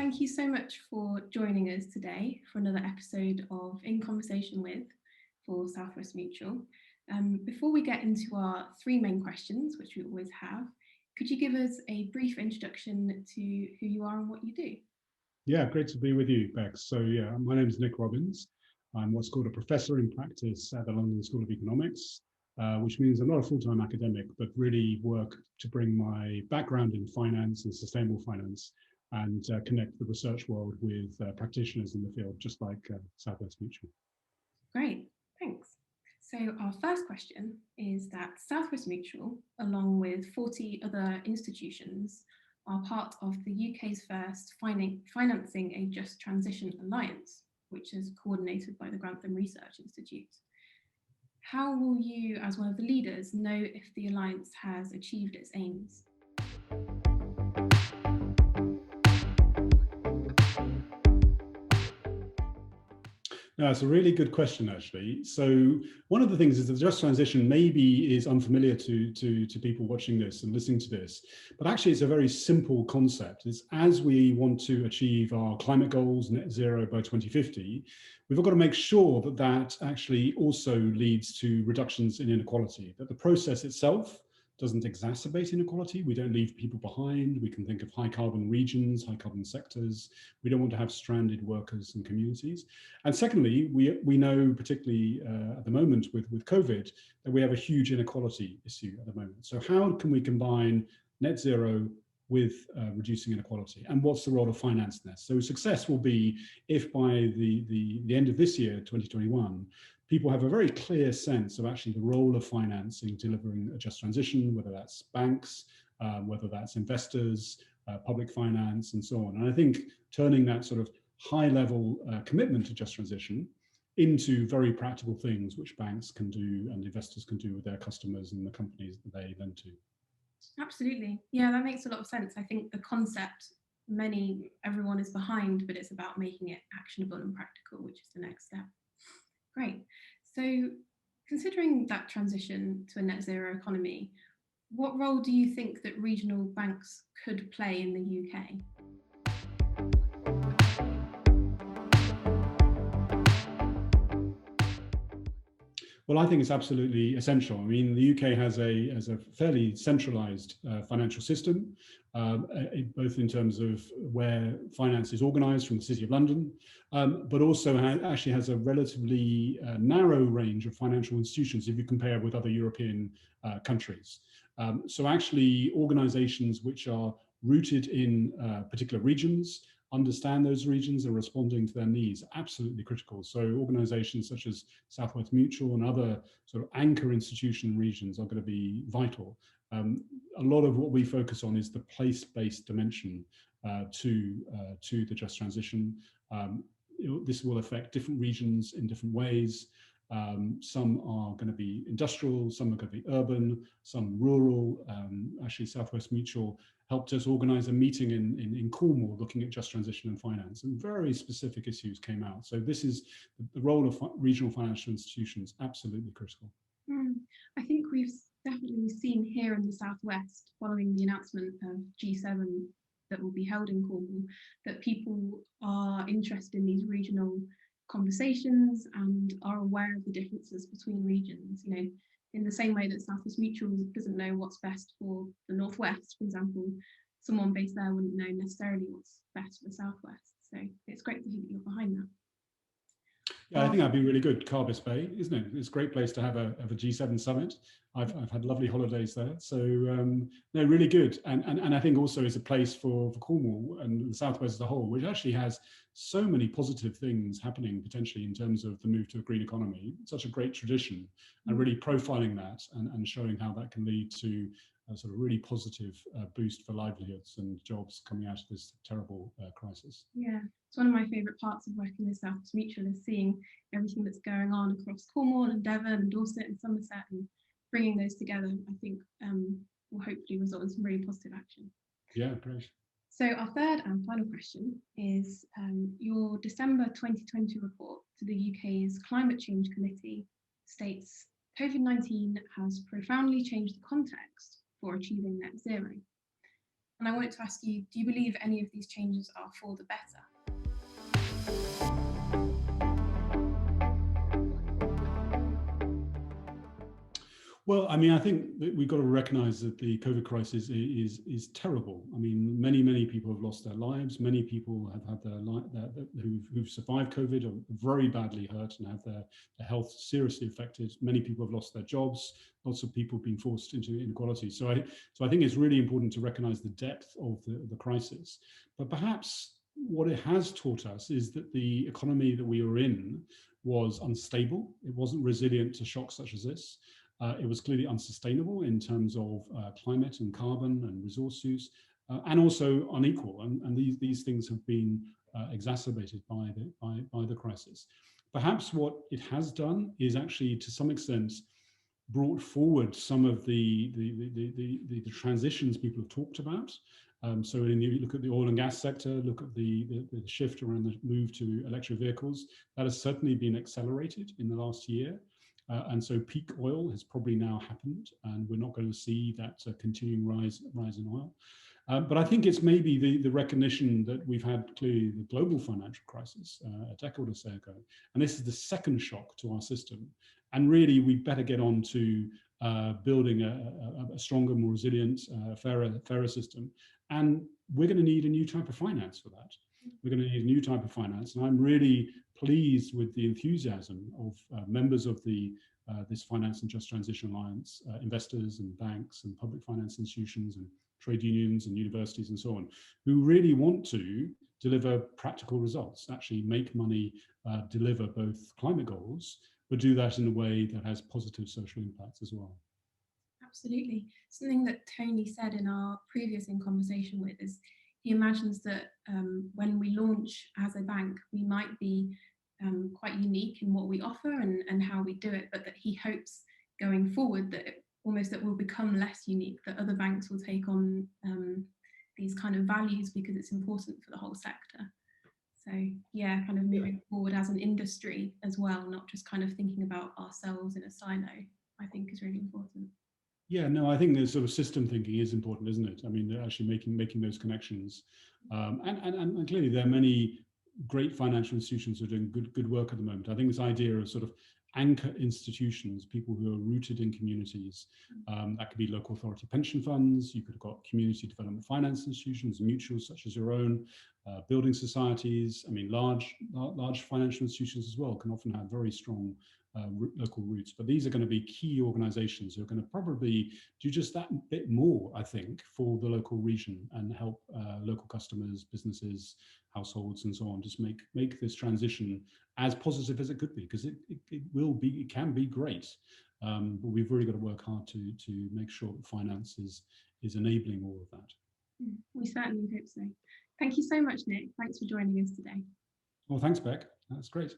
thank you so much for joining us today for another episode of In Conversation With for South West Mutual. Before we get into our three main questions, which we always have, could you give us a brief introduction to who you are and what you do? Yeah, great to be with you, Bex. So yeah, my name is Nick Robbins. I'm what's called a professor in practice at the London School of Economics, which means I'm not a full-time academic, but really work to bring my background in finance and sustainable finance and connect the research world with practitioners in the field, just like South West Mutual. Great, thanks. So our first question is that South West Mutual, along with 40 other institutions, are part of the UK's first Financing a Just Transition Alliance, which is coordinated by the Grantham Research Institute. How will you, as one of the leaders, know if the Alliance has achieved its aims? No, it's a really good question, actually. So one of the things is that the just transition maybe is unfamiliar to people watching this and listening to this, but actually it's a very simple concept. It's as we want to achieve our climate goals, net zero by 2050, we've got to make sure that that actually also leads to reductions in inequality, that the process itself doesn't exacerbate inequality. We don't leave people behind. We can think of high carbon regions, high carbon sectors. We don't want to have stranded workers and communities. And secondly, we know, particularly at the moment with COVID, that we have a huge inequality issue at the moment. So how can we combine net zero with reducing inequality? And what's the role of finance in this? So success will be if by the end of this year, 2021, people have a very clear sense of actually the role of finance in delivering a just transition, whether that's banks, whether that's investors, public finance, and so on. And I think turning that sort of high-level commitment to just transition into very practical things which banks can do and investors can do with their customers and the companies that they lend to. Absolutely. Yeah, that makes a lot of sense. I think the concept, everyone is behind, but it's about making it actionable and practical, which is the next step. Great. So considering that transition to a net zero economy, what role do you think that regional banks could play in the UK? Well, I think it's absolutely essential. I mean, the UK has a fairly centralised financial system, both in terms of where finance is organised from the City of London, but also actually has a relatively narrow range of financial institutions if you compare with other European countries. So actually, organisations which are rooted in particular regions, understand those regions and responding to their needs, absolutely critical. So organizations such as South West Mutual and other sort of anchor institution regions are going to be vital. A lot of what we focus on is the place-based dimension to the just transition. This will affect different regions in different ways. Some are going to be industrial, some are going to be urban, some rural. Actually, South West Mutual helped us organise a meeting in Cornwall looking at just transition and finance, and very specific issues came out. So this is the role of regional financial institutions, absolutely critical. I think we've definitely seen here in the Southwest, following the announcement of G7 that will be held in Cornwall, that people are interested in these regional conversations and are aware of the differences between regions. You know, in the same way that South West Mutual doesn't know what's best for the Northwest, for example, someone based there wouldn't know necessarily what's best for the Southwest. So it's great to hear that you're behind that. Yeah, I think that'd be really good. Carbis Bay, isn't it? It's a great place to have a G7 summit. I've had lovely holidays there, so no, really good. And I think also is a place for Cornwall and the Southwest as a whole, which actually has so many positive things happening potentially in terms of the move to a green economy. Such a great tradition, and really profiling that and showing how that can lead to a sort of really positive boost for livelihoods and jobs coming out of this terrible crisis. Yeah, it's one of my favourite parts of working with South West Mutual is seeing everything that's going on across Cornwall and Devon and Dorset and Somerset, and bringing those together, I think will hopefully result in some really positive action. Yeah, great. So our third and final question is your December 2020 report to the UK's Climate Change Committee states COVID-19 has profoundly changed the context for achieving net zero. And I wanted to ask you, do you believe any of these changes are for the better? Well, I mean, I think that we've got to recognise that the COVID crisis is terrible. I mean, many people have lost their lives. Many people have had who've survived COVID are very badly hurt and have their health seriously affected. Many people have lost their jobs. Lots of people have been forced into inequality. So I think it's really important to recognise the depth of the crisis. But perhaps what it has taught us is that the economy that we were in was unstable. It wasn't resilient to shocks such as this. It was clearly unsustainable in terms of climate and carbon and resource use, and also unequal. And these things have been exacerbated by the crisis. Perhaps what it has done is actually, to some extent, brought forward some of the transitions people have talked about. So when you look at the oil and gas sector, look at the shift around the move to electric vehicles, that has certainly been accelerated in the last year. And so peak oil has probably now happened, and we're not going to see that continuing rise in oil. But I think it's maybe the recognition that we've had clearly the global financial crisis a decade or so ago, and this is the second shock to our system. And really, we better get on to building a stronger, more resilient, fairer system. And we're going to need a new type of finance for that. We're going to need a new type of finance, and I'm really pleased with the enthusiasm of members of this Finance and Just Transition Alliance, investors and banks and public finance institutions and trade unions and universities and so on, who really want to deliver practical results, actually make money, deliver both climate goals, but do that in a way that has positive social impacts as well. Absolutely. Something that Tony said in our previous conversation with is he imagines that when we launch as a bank, we might be quite unique in what we offer and how we do it, but that he hopes going forward that that we'll become less unique, that other banks will take on these kind of values because it's important for the whole sector. So yeah, kind of moving forward as an industry as well, not just kind of thinking about ourselves in a silo, I think is really important. Yeah, no, I think the sort of system thinking is important, isn't it? I mean, actually making those connections, and clearly there are many great financial institutions who are doing good work at the moment. I think this idea of sort of anchor institutions, people who are rooted in communities, that could be local authority pension funds. You could have got community development finance institutions, mutuals such as your own, building societies. I mean, large financial institutions as well can often have very strong local roots, but these are going to be key organizations who are going to probably do just that bit more, I think, for the local region and help local customers, businesses, households, and so on, just make this transition as positive as it could be, because it can be great. But we've really got to work hard to make sure that finance is enabling all of that. We certainly hope so. Thank you so much, Nick. Thanks for joining us today. Well, thanks, Beck. That's great.